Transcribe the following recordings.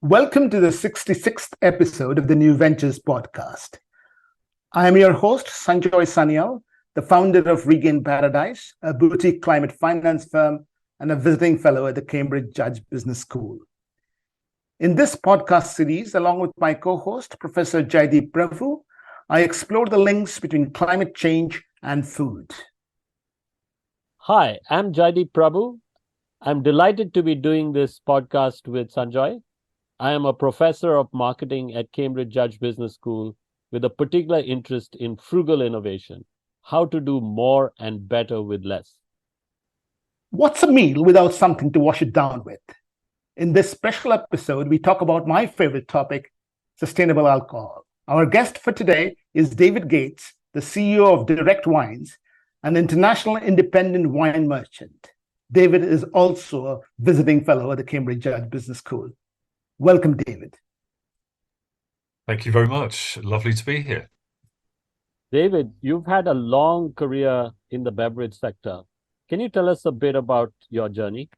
Welcome to the 66th episode of the New Ventures podcast. I am your host, Sanjoy Sanyal, the founder of Regain Paradise, a boutique climate finance firm and a visiting fellow at the Cambridge Judge Business School. In this podcast series, along with my co-host, Professor Jaideep Prabhu, I explore the links between climate change and food. Hi, I'm Jaideep Prabhu. I'm delighted to be doing this podcast with Sanjoy. I am a professor of marketing at Cambridge Judge Business School with a particular interest in frugal innovation, how to do more and better with less. What's a meal without something to wash it down with? In this special episode, we talk about my favorite topic, sustainable alcohol. Our guest for today is David Gates, the CEO of Direct Wines, an international independent wine merchant. David is also a visiting fellow at the Cambridge Judge Business School. Welcome, David. Thank you very much. Lovely to be here. David, you've had a long career in the beverage sector. Can you tell us a bit about your journey?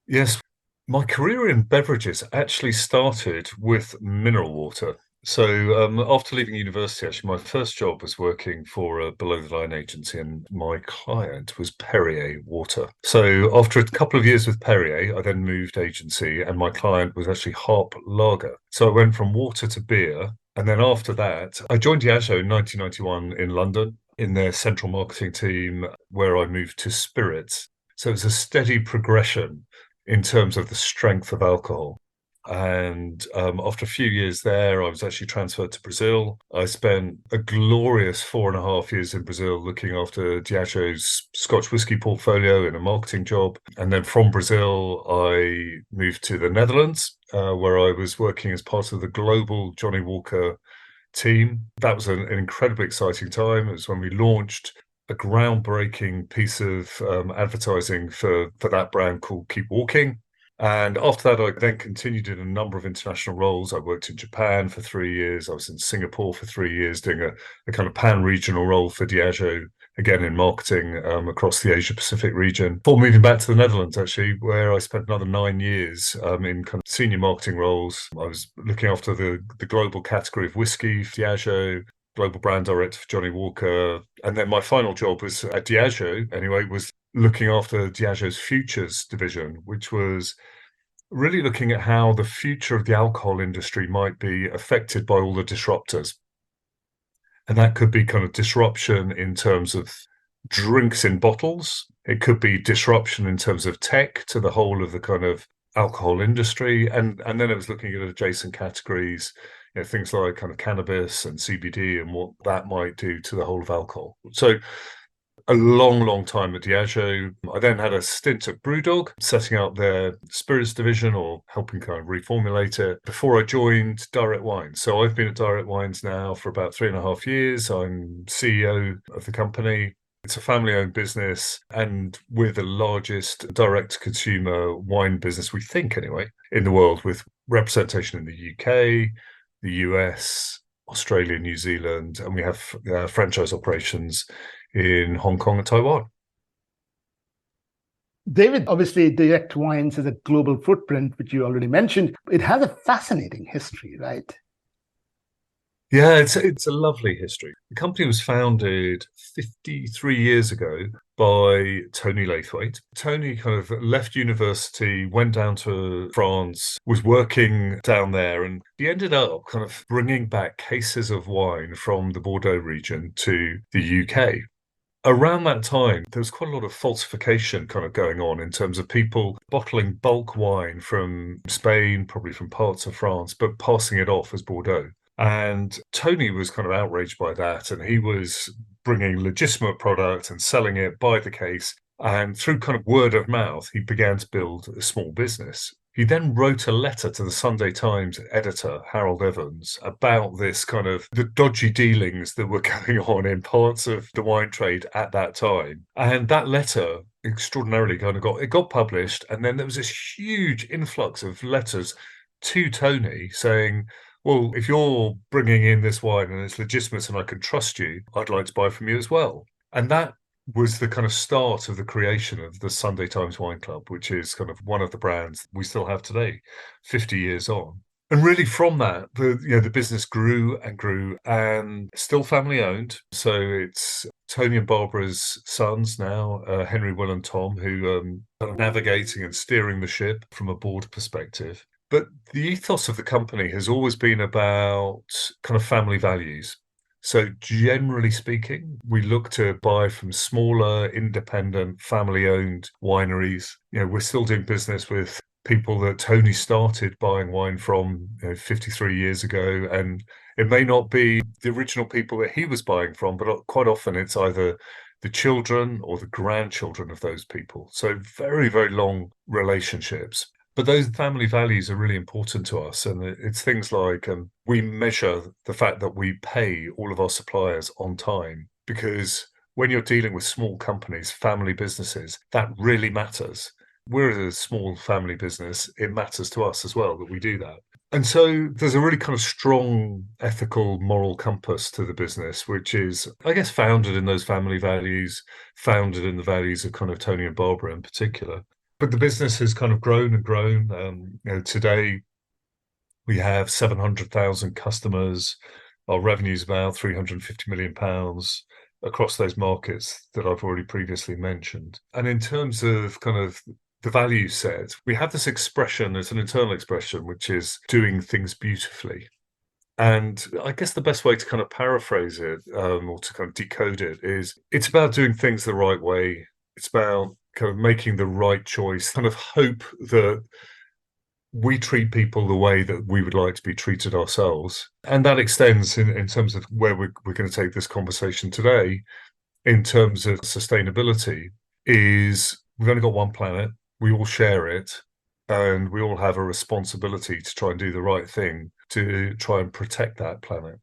Yes, my career in beverages actually started with mineral water. So after leaving university, actually, my first job was working for a below-the-line agency, and my client was Perrier Water. So after a couple of years with Perrier, I then moved agency, and my client was actually Harp Lager. So I went from water to beer, and then after that, I joined Diageo in 1991 in London in their central marketing team, where I moved to spirits. So it was a steady progression in terms of the strength of alcohol. And after a few years there, I was actually transferred to Brazil. I spent a glorious 4.5 years in Brazil looking after Diageo's Scotch whisky portfolio in a marketing job. And then from Brazil, I moved to the Netherlands, where I was working as part of the global Johnny Walker team. That was an incredibly exciting time. It was when we launched a groundbreaking piece of advertising for that brand called Keep Walking. And after that, I then continued in a number of international roles. I worked in Japan for 3 years. I was in Singapore for 3 years doing a kind of pan-regional role for Diageo, again in marketing across the Asia-Pacific region. Before moving back to the Netherlands, actually, where I spent another 9 years in kind of senior marketing roles. I was looking after the global category of whiskey for Diageo, global brand director for Johnny Walker. And then my final job was at Diageo, anyway, was looking after Diageo's futures division, which was really looking at how the future of the alcohol industry might be affected by all the disruptors. And that could be kind of disruption in terms of drinks in bottles. It could be disruption in terms of tech to the whole of the kind of alcohol industry. And then it was looking at adjacent categories, things like kind of cannabis and CBD and what that might do to the whole of alcohol. So a long time at Diageo. I then had a stint at Brewdog, setting up their spirits division or helping kind of reformulate it before I joined Direct Wines. So I've been at Direct Wines now for about 3.5 years. I'm CEO of the company. It's a family-owned business, and we're the largest direct-to-consumer wine business, we think anyway, in the world, with representation in the UK, the US, Australia, New Zealand, and we have franchise operations in Hong Kong and Taiwan. David, obviously, Direct Wines has a global footprint, which you already mentioned. It has a fascinating history, right? Yeah, it's a lovely history. The company was founded 53 years ago by Tony Laithwaite. Tony kind of left university, went down to France, was working down there, and he ended up kind of bringing back cases of wine from the Bordeaux region to the UK. Around that time, there was quite a lot of falsification kind of going on in terms of people bottling bulk wine from Spain, probably from parts of France, but passing it off as Bordeaux. And Tony was kind of outraged by that, and he was bringing legitimate product and selling it by the case. And through kind of word of mouth, he began to build a small business. He then wrote a letter to the Sunday Times editor, Harold Evans, about this kind of the dodgy dealings that were going on in parts of the wine trade at that time. And that letter extraordinarily kind of got published. And then there was this huge influx of letters to Tony saying, well, if you're bringing in this wine and it's legitimate and I can trust you, I'd like to buy from you as well. And that was the kind of start of the creation of the Sunday Times Wine Club, which is kind of one of the brands we still have today, 50 years on. And really from that, the business grew and grew and still family owned. So it's Tony and Barbara's sons now, Henry, Will and Tom, who are navigating and steering the ship from a board perspective. But the ethos of the company has always been about kind of family values. So generally speaking, we look to buy from smaller, independent, family-owned wineries. We're still doing business with people that Tony started buying wine from 53 years ago. And it may not be the original people that he was buying from, but quite often it's either the children or the grandchildren of those people. So very, very long relationships. But those family values are really important to us. And it's things like we measure the fact that we pay all of our suppliers on time, because when you're dealing with small companies, family businesses, that really matters. We're a small family business. It matters to us as well that we do that. And so there's a really kind of strong ethical, moral compass to the business, which is, I guess, founded in those family values, founded in the values of kind of Tony and Barbara in particular. But the business has kind of grown and grown. Today we have 700,000 customers. Our revenue is about £350 million across those markets that I've already previously mentioned. And in terms of kind of the value set, we have this expression, it's an internal expression, which is doing things beautifully. And I guess the best way to kind of paraphrase it or to kind of decode it is it's about doing things the right way. It's about kind of making the right choice, kind of hope that we treat people the way that we would like to be treated ourselves. And that extends in terms of where we're going to take this conversation today, in terms of sustainability, is we've only got one planet, we all share it, and we all have a responsibility to try and do the right thing to try and protect that planet.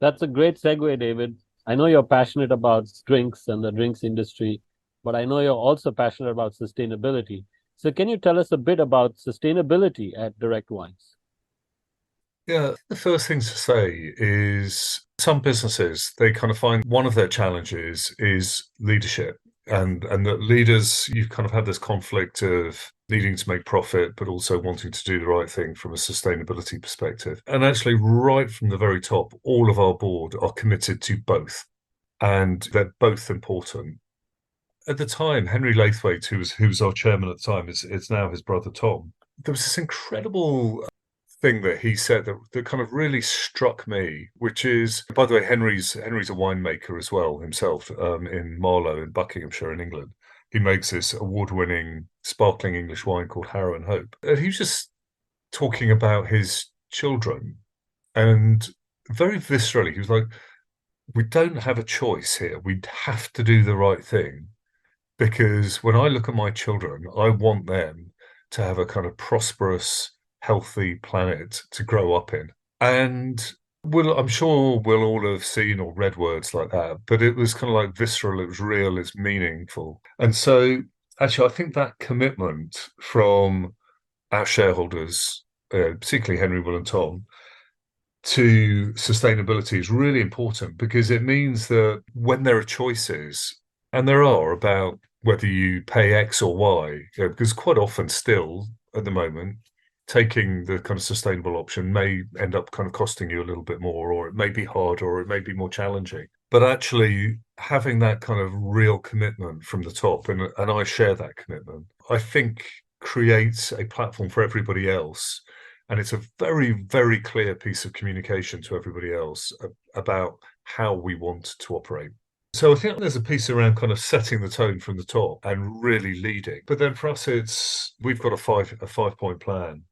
That's a great segue, David. I know you're passionate about drinks and the drinks industry, but I know you're also passionate about sustainability. So can you tell us a bit about sustainability at Direct Wines? Yeah, the first thing to say is some businesses, they kind of find one of their challenges is leadership. And that leaders, you kind of have this conflict of needing to make profit, but also wanting to do the right thing from a sustainability perspective. And actually, right from the very top, all of our board are committed to both. And they're both important. At the time, Henry Laithwaite, who was our chairman at the time, it's now his brother Tom. There was this incredible thing that he said that kind of really struck me, which is, by the way, Henry's a winemaker as well himself, in Marlow in Buckinghamshire in England. He makes this award-winning sparkling English wine called Harrow and Hope. And he was just talking about his children, and very viscerally, he was like, we don't have a choice here. We have to do the right thing. Because when I look at my children, I want them to have a kind of prosperous, healthy planet to grow up in. And I'm sure we'll all have seen or read words like that, but it was kind of like visceral, it was real, it's meaningful. And so actually, I think that commitment from our shareholders, particularly Henry, Will and Tom, to sustainability is really important, because it means that when there are choices, and there are, about whether you pay X or Y, because quite often still at the moment, taking the kind of sustainable option may end up kind of costing you a little bit more, or it may be harder, or it may be more challenging. But actually having that kind of real commitment from the top, and I share that commitment, I think creates a platform for everybody else. And it's a very, very clear piece of communication to everybody else about how we want to operate. So I think there's a piece around kind of setting the tone from the top and really leading. But then for us, we've got a 5-point plan.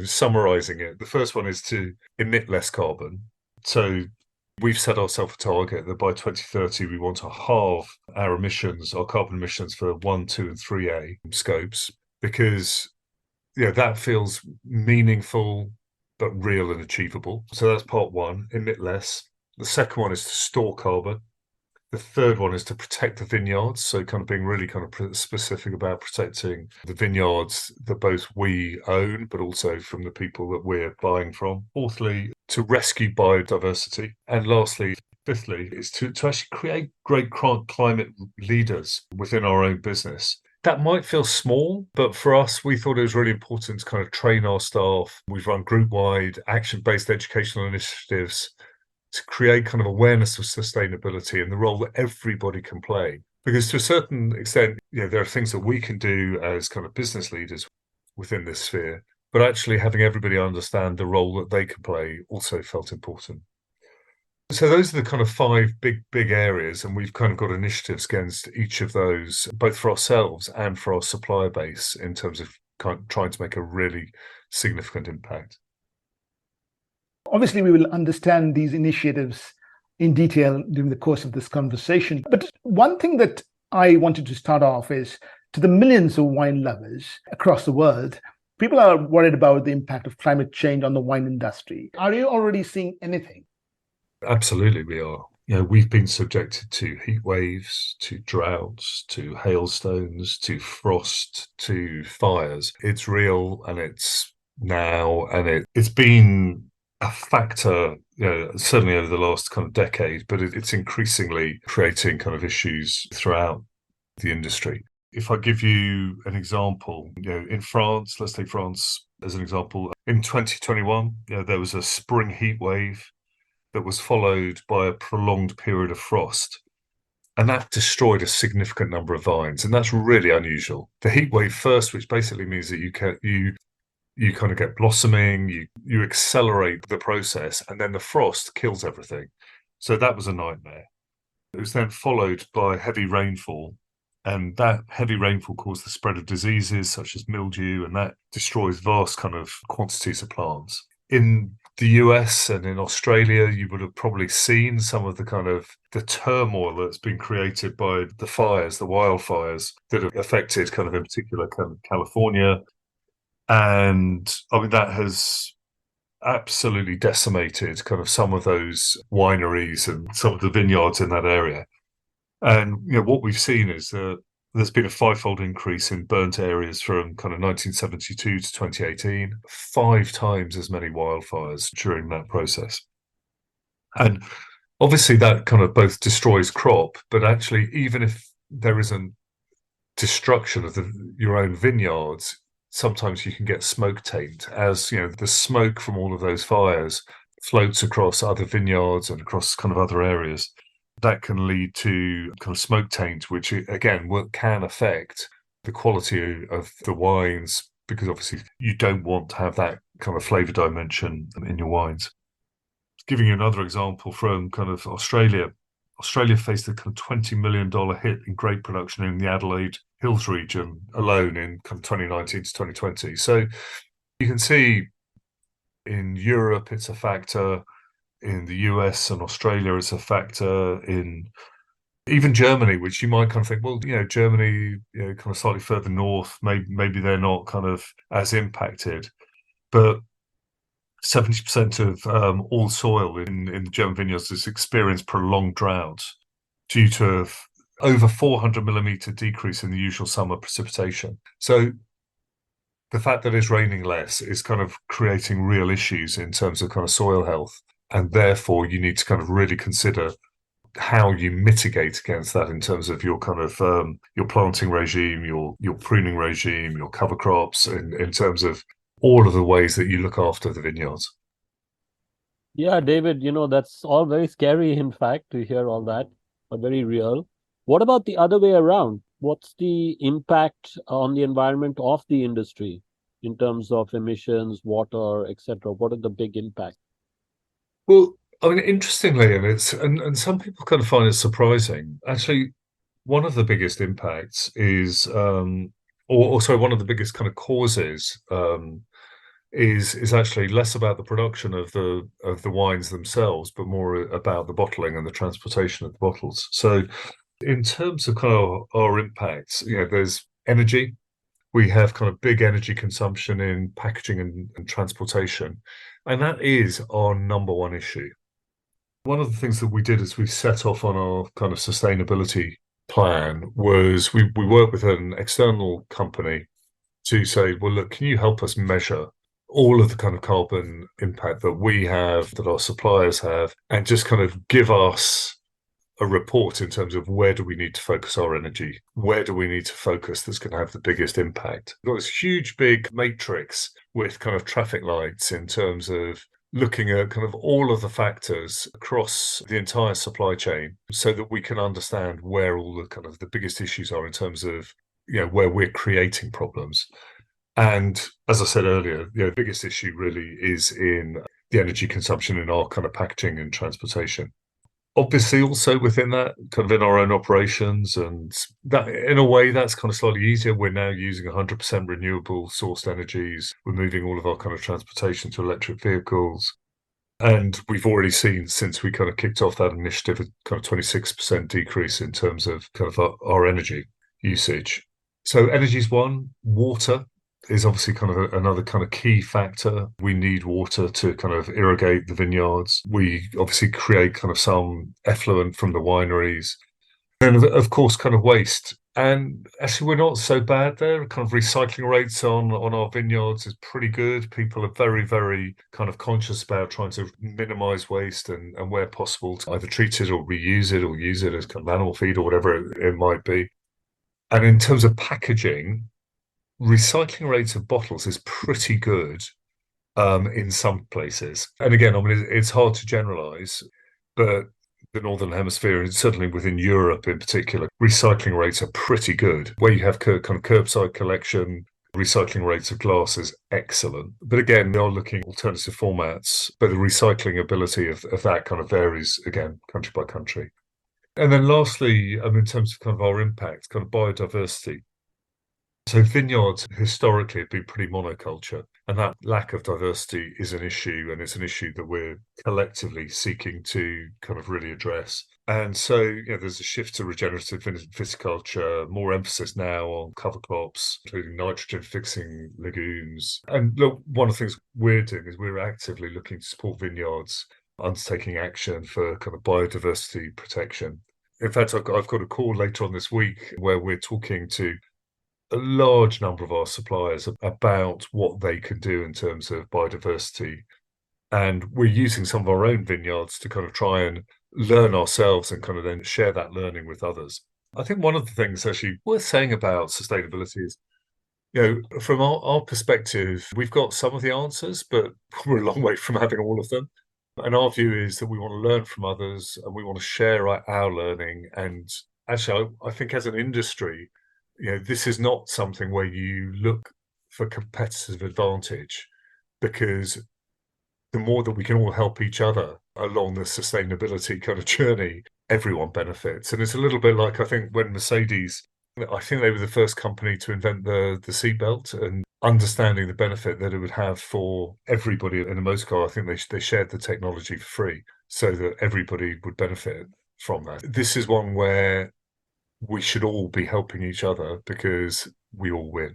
Summarizing it, the first one is to emit less carbon. So we've set ourselves a target that by 2030 we want to halve our emissions, our carbon emissions for 1, 2, and 3A scopes, because that feels meaningful but real and achievable. So that's part one: emit less. The second one is to store carbon. The third one is to protect the vineyards, so kind of being really kind of specific about protecting the vineyards that both we own, but also from the people that we're buying from. Fourthly, to rescue biodiversity. And lastly, Fifthly, is to actually create great climate leaders within our own business. That might feel small, but for us, we thought it was really important to kind of train our staff. We've run group-wide action-based educational initiatives to create kind of awareness of sustainability and the role that everybody can play. Because to a certain extent, there are things that we can do as kind of business leaders within this sphere, but actually having everybody understand the role that they can play also felt important. So those are the kind of five big areas, and we've kind of got initiatives against each of those, both for ourselves and for our supplier base, in terms of kind of trying to make a really significant impact. Obviously, we will understand these initiatives in detail during the course of this conversation. But one thing that I wanted to start off is, to the millions of wine lovers across the world, people are worried about the impact of climate change on the wine industry. Are you already seeing anything? Absolutely, we are. We've been subjected to heat waves, to droughts, to hailstones, to frost, to fires. It's real, and it's now, and it's been a factor, certainly over the last kind of decade, but it's increasingly creating kind of issues throughout the industry. If I give you an example, in France, let's take France as an example. In 2021, there was a spring heat wave that was followed by a prolonged period of frost. And that destroyed a significant number of vines. And that's really unusual. The heat wave first, which basically means that you kind of get blossoming, you accelerate the process, and then the frost kills everything. So that was a nightmare. It was then followed by heavy rainfall. And that heavy rainfall caused the spread of diseases such as mildew, and that destroys vast kind of quantities of plants. In the US and in Australia, you would have probably seen some of the kind of the turmoil that's been created by the fires, the wildfires that have affected kind of in particular kind of California. And I mean, that has absolutely decimated kind of some of those wineries and some of the vineyards in that area. And what we've seen is that there's been a fivefold increase in burnt areas from kind of 1972 to 2018, 5 times as many wildfires during that process. And obviously that kind of both destroys crop, but actually even if there isn't destruction of your own vineyards, sometimes you can get smoke taint, as the smoke from all of those fires floats across other vineyards and across kind of other areas. That can lead to kind of smoke taint, which again can affect the quality of the wines, because obviously you don't want to have that kind of flavor dimension in your wines. Giving you another example from kind of Australia. Australia faced a kind of $20 million hit in grape production in the Adelaide Hills region alone in kind of 2019 to 2020. So you can see in Europe it's a factor. In the US and Australia, it's a factor. In even Germany, which you might kind of think, well, Germany, kind of slightly further north, maybe they're not kind of as impacted. But 70% of all soil in the German vineyards has experienced prolonged drought due to over 400 millimeter decrease in the usual summer precipitation. So the fact that it's raining less is kind of creating real issues in terms of kind of soil health. And therefore, you need to kind of really consider how you mitigate against that in terms of your kind of your planting regime, your pruning regime, your cover crops, in terms of all of the ways that you look after the vineyards. Yeah, David, that's all very scary, in fact, to hear all that, but very real. What about the other way around? What's the impact on the environment of the industry in terms of emissions, water, etc.? What are the big impacts? Well, I mean, interestingly, and some people kind of find it surprising. Actually, one of the biggest impacts is, one of the biggest kind of causes is actually less about the production of the wines themselves, but more about the bottling and the transportation of the bottles. So, in terms of kind of our impacts, there's energy. We have kind of big energy consumption in packaging and transportation. And that is our number one issue. One of the things that we did as we set off on our kind of sustainability plan was we worked with an external company to say, well, look, can you help us measure all of the kind of carbon impact that we have, that our suppliers have, and just kind of give us a report in terms of where do we need to focus our energy, where do we need to focus that's going to have the biggest impact. We've got this huge big matrix with kind of traffic lights in terms of looking at kind of all of the factors across the entire supply chain so that we can understand where all the kind of the biggest issues are in terms of, where we're creating problems. And as I said earlier, the biggest issue really is in the energy consumption in our kind of packaging and transportation. Obviously, also within that, kind of in our own operations, and that in a way that's kind of slightly easier. We're now using 100% renewable sourced energies. We're moving all of our kind of transportation to electric vehicles. And we've already seen, since we kind of kicked off that initiative, a kind of 26% decrease in terms of kind of our energy usage. So energy is one. Water is obviously kind of another kind of key factor. We need water to kind of irrigate the vineyards. We obviously create kind of some effluent from the wineries. And of course, kind of waste. And actually, we're not so bad there. Kind of recycling rates on our vineyards is pretty good. People are very, very kind of conscious about trying to minimize waste and where possible to either treat it or reuse it or use it as kind of animal feed or whatever it might be. And in terms of packaging, recycling rates of bottles is pretty good in some places. And again, I mean, it's hard to generalize, but the Northern Hemisphere, and certainly within Europe in particular, recycling rates are pretty good. Where you have kind of curbside collection, recycling rates of glass is excellent. But again, they are looking at alternative formats, but the recycling ability of that kind of varies, again, country by country. And then lastly, in terms of kind of our impact, kind of biodiversity. So vineyards historically have been pretty monoculture, and that lack of diversity is an issue, and it's an issue that we're collectively seeking to kind of really address. And so, there's a shift to regenerative viticulture, more emphasis now on cover crops, including nitrogen-fixing legumes. And look, one of the things we're doing is we're actively looking to support vineyards undertaking action for kind of biodiversity protection. In fact, I've got a call later on this week where we're talking to a large number of our suppliers about what they can do in terms of biodiversity. And we're using some of our own vineyards to kind of try and learn ourselves and kind of then share that learning with others. I think one of the things actually worth saying about sustainability is, from our perspective, we've got some of the answers, but we're a long way from having all of them. And our view is that we want to learn from others and we want to share our learning. And actually, I think as an industry, this is not something where you look for competitive advantage, because the more that we can all help each other along the sustainability kind of journey, everyone benefits. And it's a little bit like, I think, when Mercedes, I think they were the first company to invent the seatbelt, and understanding the benefit that it would have for everybody in a motor car. I think they shared the technology for free so that everybody would benefit from that. This is one where we should all be helping each other because we all win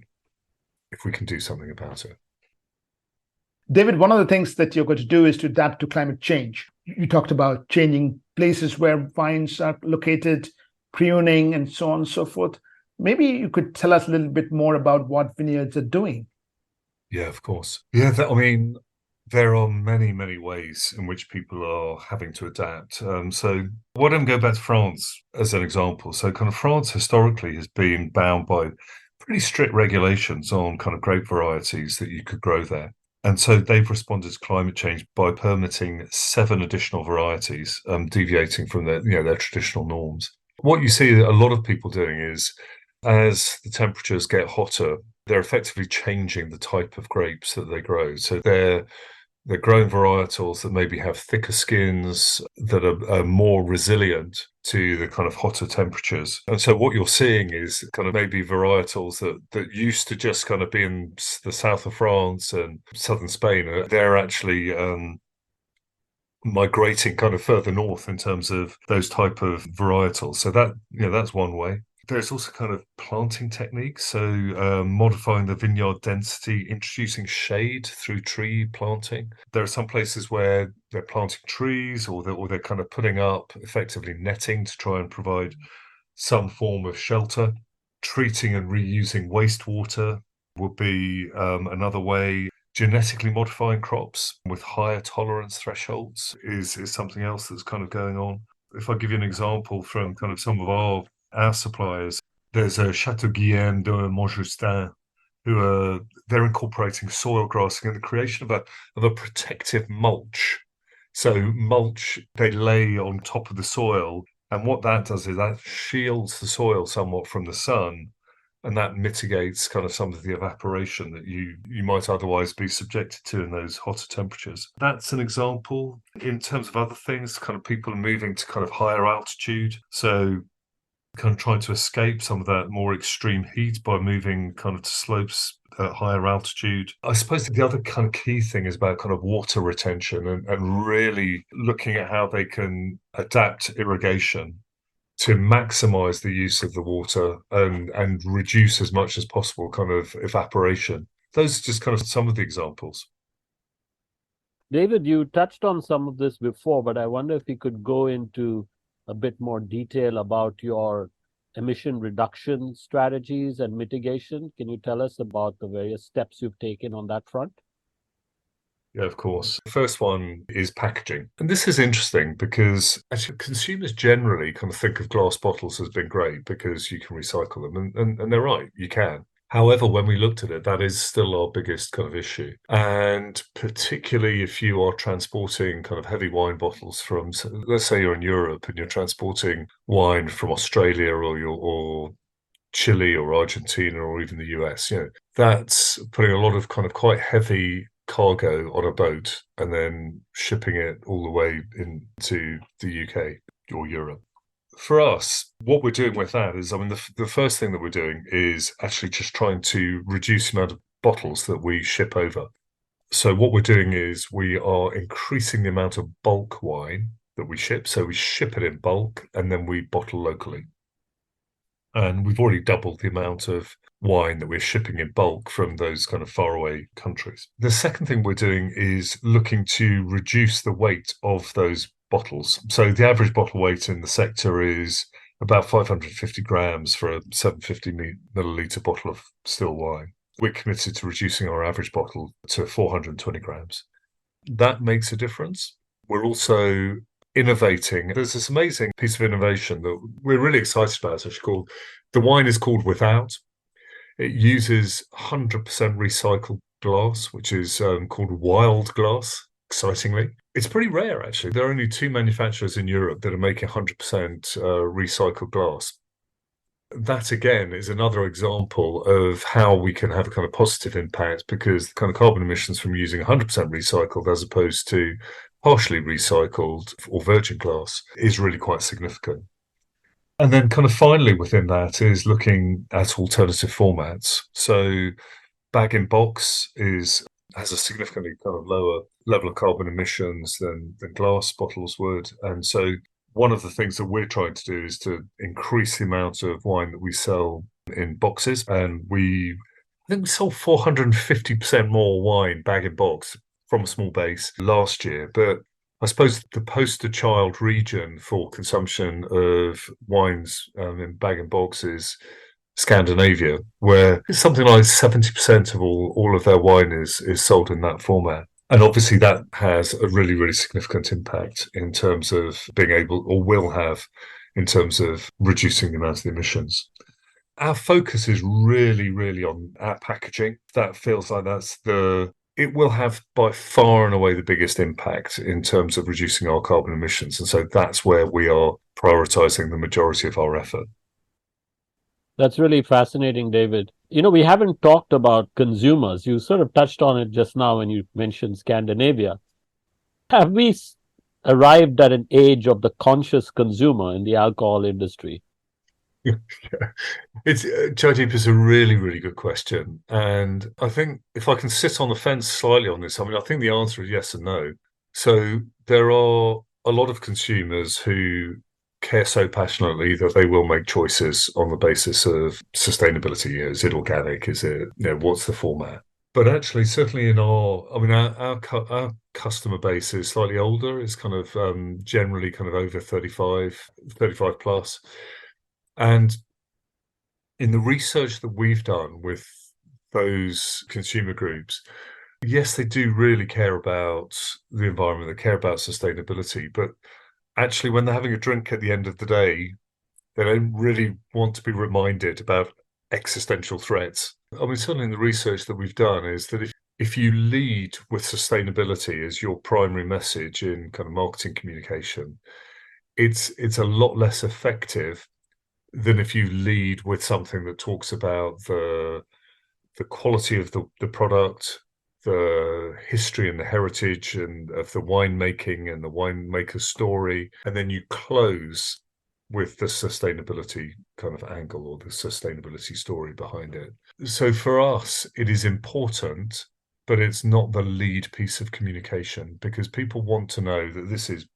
if we can do something about it. David, one of the things that you're going to do is to adapt to climate change. You talked about changing places where vines are located, pruning, and so on and so forth. Maybe you could tell us a little bit more about what vineyards are doing. Yeah, of course. Yeah, there are many, many ways in which people are having to adapt. So why don't we go back to France as an example? So kind of France historically has been bound by pretty strict regulations on kind of grape varieties that you could grow there. And so they've responded to climate change by permitting 7 additional varieties, deviating from their traditional norms. What you see a lot of people doing is, as the temperatures get hotter, they're effectively changing the type of grapes that they grow. So they're growing varietals that maybe have thicker skins, that are more resilient to the kind of hotter temperatures. And so what you're seeing is kind of maybe varietals that used to just kind of be in the south of France and southern Spain, they're actually migrating kind of further north in terms of those type of varietals. So that's one way. There's also kind of planting techniques, so modifying the vineyard density, introducing shade through tree planting. There are some places where they're planting trees, or they're kind of putting up effectively netting to try and provide some form of shelter. Treating and reusing wastewater would be another way. Genetically modifying crops with higher tolerance thresholds is something else that's kind of going on. If I give you an example from kind of some of our suppliers, there's a Chateau Guienne de Montjustin they're incorporating soil grassing and the creation of a protective mulch. So mulch they lay on top of the soil, and what that does is that shields the soil somewhat from the sun, and that mitigates kind of some of the evaporation that you might otherwise be subjected to in those hotter temperatures. That's an example. In terms of other things, kind of people are moving to kind of higher altitude. So kind of trying to escape some of that more extreme heat by moving kind of to slopes at higher altitude. I suppose the other kind of key thing is about kind of water retention and really looking at how they can adapt irrigation to maximize the use of the water and reduce as much as possible kind of evaporation. Those are just kind of some of the examples. David, you touched on some of this before, but I wonder if you could go into a bit more detail about your emission reduction strategies and mitigation. Can you tell us about the various steps you've taken on that front? Yeah, of course. The first one is packaging. And this is interesting because actually consumers generally kind of think of glass bottles as being great because you can recycle them. And they're right, you can. However, when we looked at it, that is still our biggest kind of issue. And particularly if you are transporting kind of heavy wine bottles from, let's say you're in Europe and you're transporting wine from Australia or Chile or Argentina or even the US, that's putting a lot of kind of quite heavy cargo on a boat and then shipping it all the way into the UK or Europe. For us, what we're doing with that is, the first thing that we're doing is actually just trying to reduce the amount of bottles that we ship over. So what we're doing is we are increasing the amount of bulk wine that we ship. So we ship it in bulk and then we bottle locally. And we've already doubled the amount of wine that we're shipping in bulk from those kind of faraway countries. The second thing we're doing is looking to reduce the weight of those bottles. So the average bottle weight in the sector is about 550 grams for a 750 milliliter bottle of still wine. We're committed to reducing our average bottle to 420 grams. That makes a difference. We're also innovating. There's this amazing piece of innovation that we're really excited about. It's called, the wine is called Without. It uses 100% recycled glass, which is called wild glass, excitingly. It's pretty rare, actually. There are only 2 manufacturers in Europe that are making 100% recycled glass. That, again, is another example of how we can have a kind of positive impact because the kind of carbon emissions from using 100% recycled as opposed to partially recycled or virgin glass is really quite significant. And then kind of finally within that is looking at alternative formats. So bag in box has a significantly kind of lower level of carbon emissions than glass bottles would. And so one of the things that we're trying to do is to increase the amount of wine that we sell in boxes. And I think we sold 450% more wine bag in box from a small base last year. But I suppose the poster child region for consumption of wines in bag and box is Scandinavia, where it's something like 70% of all of their wine is sold in that format. And obviously that has a really, really significant impact in terms of being able, or will have, in terms of reducing the amount of emissions. Our focus is really, really on our packaging. That feels like it will have by far and away the biggest impact in terms of reducing our carbon emissions. And so that's where we are prioritizing the majority of our effort. That's really fascinating, David. We haven't talked about consumers. You sort of touched on it just now when you mentioned Scandinavia. Have we arrived at an age of the conscious consumer in the alcohol industry? It's Jaideep, is a really, really good question. And I think if I can sit on the fence slightly on this, I think the answer is yes and no. So there are a lot of consumers who care so passionately that they will make choices on the basis of sustainability. Is it organic? Is it, what's the format? But actually, certainly in our customer base is slightly older. It's kind of generally kind of over 35 plus. And in the research that we've done with those consumer groups, yes, they do really care about the environment, they care about sustainability, but actually when they're having a drink at the end of the day, they don't really want to be reminded about existential threats. I mean, certainly in the research that we've done is that if you lead with sustainability as your primary message in kind of marketing communication, it's a lot less effective than if you lead with something that talks about the quality of the product, the history and the heritage and of the winemaking and the winemaker's story, and then you close with the sustainability kind of angle or the sustainability story behind it. So for us, it is important, but it's not the lead piece of communication because people want to know that this is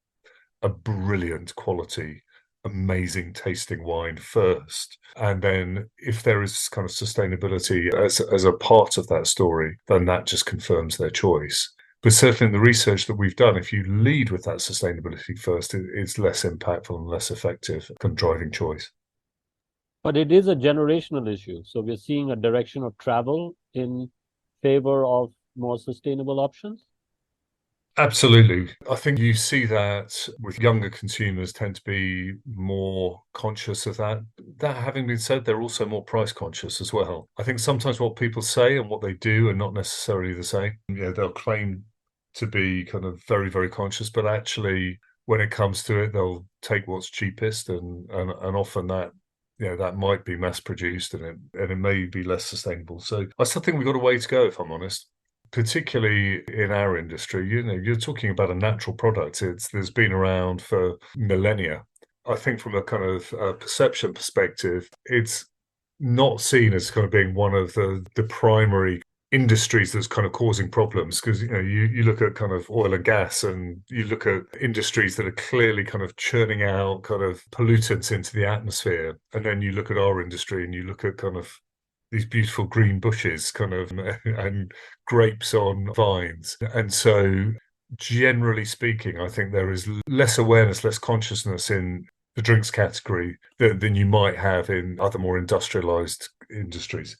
a brilliant quality, amazing tasting wine first. And then if there is kind of sustainability as a part of that story, then that just confirms their choice. But certainly in the research that we've done, if you lead with that sustainability first, it's less impactful and less effective kind driving choice. But it is a generational issue. So we're seeing a direction of travel in favor of more sustainable options. Absolutely. I think you see that with younger consumers tend to be more conscious of that. That having been said, they're also more price conscious as well. I think sometimes what people say and what they do are not necessarily the same. They'll claim to be kind of very, very conscious, but actually when it comes to it, they'll take what's cheapest and often that that might be mass produced and it may be less sustainable. So I still think we've got a way to go, if I'm honest. Particularly in our industry, you're talking about a natural product. There's been around for millennia. I think from a kind of perception perspective, it's not seen as kind of being one of the primary industries that's kind of causing problems because you look at kind of oil and gas and you look at industries that are clearly kind of churning out kind of pollutants into the atmosphere, and then you look at our industry and you look at kind of these beautiful green bushes kind of and grapes on vines. And so generally speaking, I think there is less awareness, less consciousness in the drinks category than you might have in other more industrialized industries.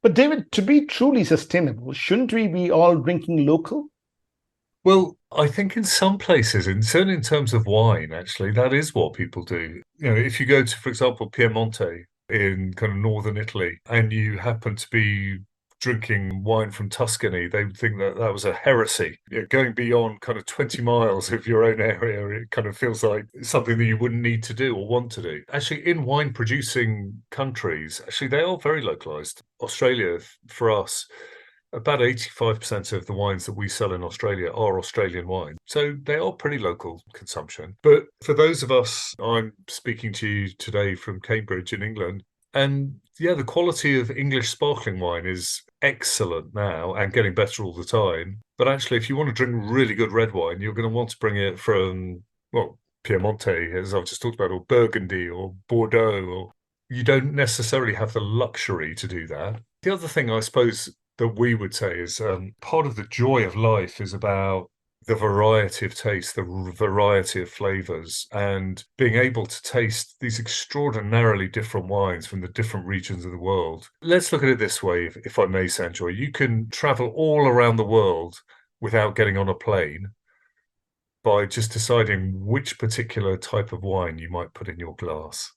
But David, to be truly sustainable, shouldn't we be all drinking local? Well, I think in some places, and certainly in terms of wine, actually, that is what people do. If you go to, for example, Piemonte in kind of northern Italy, and you happen to be drinking wine from Tuscany, they would think that that was a heresy. Going beyond kind of 20 miles of your own area, it kind of feels like something that you wouldn't need to do or want to do. Actually, in wine producing countries, actually, they are very localized. Australia, for us, about 85% of the wines that we sell in Australia are Australian wine. So they are pretty local consumption. But for those of us, I'm speaking to you today from Cambridge in England, and the quality of English sparkling wine is excellent now and getting better all the time. But actually, if you want to drink really good red wine, you're going to want to bring it from, Piemonte, as I've just talked about, or Burgundy or Bordeaux. Or you don't necessarily have the luxury to do that. The other thing, I suppose, that we would say is part of the joy of life is about the variety of taste, the variety of flavors, and being able to taste these extraordinarily different wines from the different regions of the world. Let's look at it this way, if I may, Sanjoy. You can travel all around the world without getting on a plane by just deciding which particular type of wine you might put in your glass.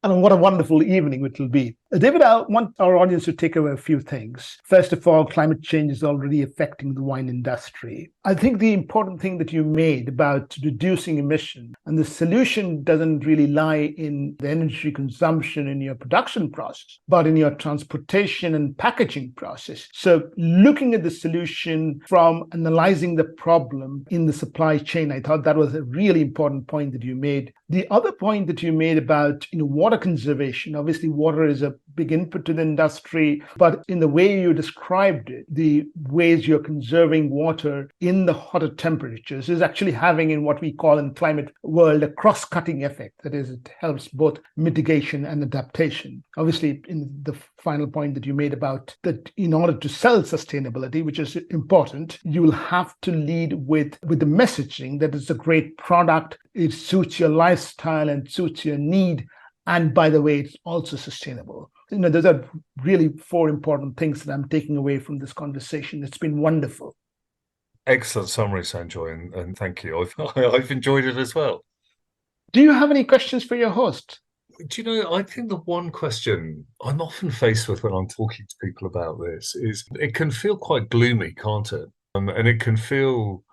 And what a wonderful evening it will be. David, I want our audience to take away a few things. First of all, climate change is already affecting the wine industry. I think the important thing that you made about reducing emission, and the solution doesn't really lie in the energy consumption in your production process, but in your transportation and packaging process. So looking at the solution from analyzing the problem in the supply chain, I thought that was a really important point that you made. The other point that you made about water conservation, obviously water is a big input to the industry, but in the way you described it, the ways you're conserving water in the hotter temperatures is actually having, in what we call in climate world, a cross-cutting effect. That is, it helps both mitigation and adaptation. Obviously, in the final point that you made about that, in order to sell sustainability, which is important, you will have to lead with the messaging that it's a great product, it suits your lifestyle and suits your need. And by the way, it's also sustainable. those are really four important things that I'm taking away from this conversation. It's been wonderful. Excellent summary, Sanjoy, and thank you. I've enjoyed it as well. Do you have any questions for your host? Do you know, I think the one question I'm often faced with when I'm talking to people about this is it can feel quite gloomy, can't it? And it can feel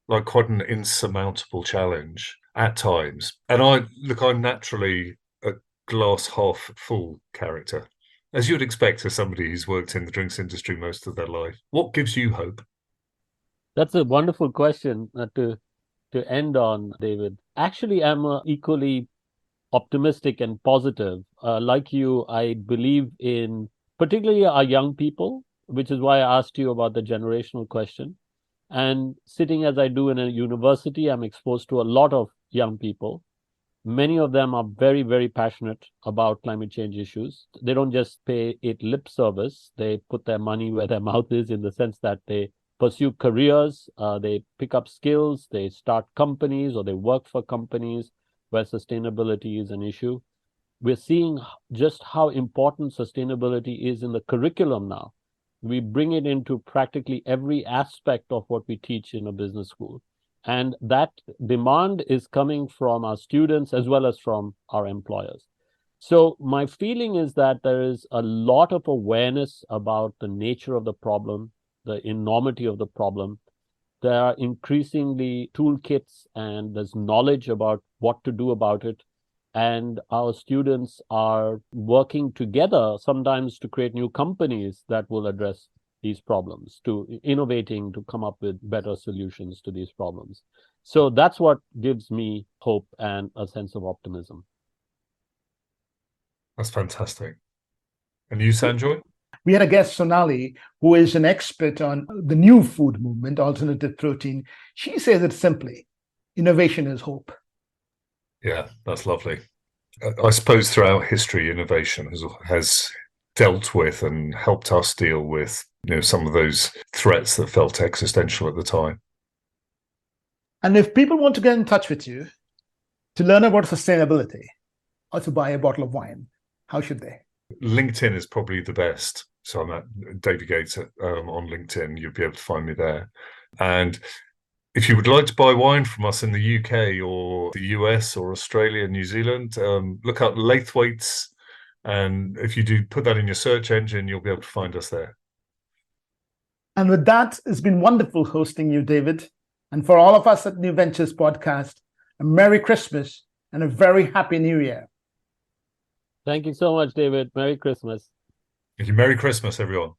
like quite an insurmountable challenge at times. And I'm naturally a glass half full character, as you'd expect as somebody who's worked in the drinks industry most of their life. What gives you hope? That's a wonderful question to end on, David. Actually, I'm equally optimistic and positive. Like you, I believe in particularly our young people, which is why I asked you about the generational question. And sitting as I do in a university, I'm exposed to a lot of young people. Many of them are very, very passionate about climate change issues. They don't just pay it lip service. They put their money where their mouth is, in the sense that they pursue careers, they pick up skills, they start companies, or they work for companies where sustainability is an issue. We're seeing just how important sustainability is in the curriculum now. We bring it into practically every aspect of what we teach in a business school. And that demand is coming from our students as well as from our employers. So my feeling is that there is a lot of awareness about the nature of the problem, the enormity of the problem. There are increasingly toolkits and there's knowledge about what to do about it. And our students are working together sometimes to create new companies that will address these problems, to innovating, to come up with better solutions to these problems. So that's what gives me hope and a sense of optimism. That's fantastic. And you, Sanjoy? We had a guest, Sonali, who is an expert on the new food movement, alternative protein. She says it simply: innovation is hope. Yeah, that's lovely. I suppose throughout history, innovation has dealt with and helped us deal with some of those threats that felt existential at the time. And if people want to get in touch with you to learn about sustainability or to buy a bottle of wine, how should they? LinkedIn is probably the best. So I'm at David Gates on LinkedIn. You'll be able to find me there. And if you would like to buy wine from us in the UK or the US or Australia, New Zealand, look up Laithwaites. And if you do put that in your search engine, you'll be able to find us there. And with that, it's been wonderful hosting you, David. And for all of us at New Ventures Podcast, a Merry Christmas and a very Happy New Year. Thank you so much, David. Merry Christmas. Thank you. Merry Christmas, everyone.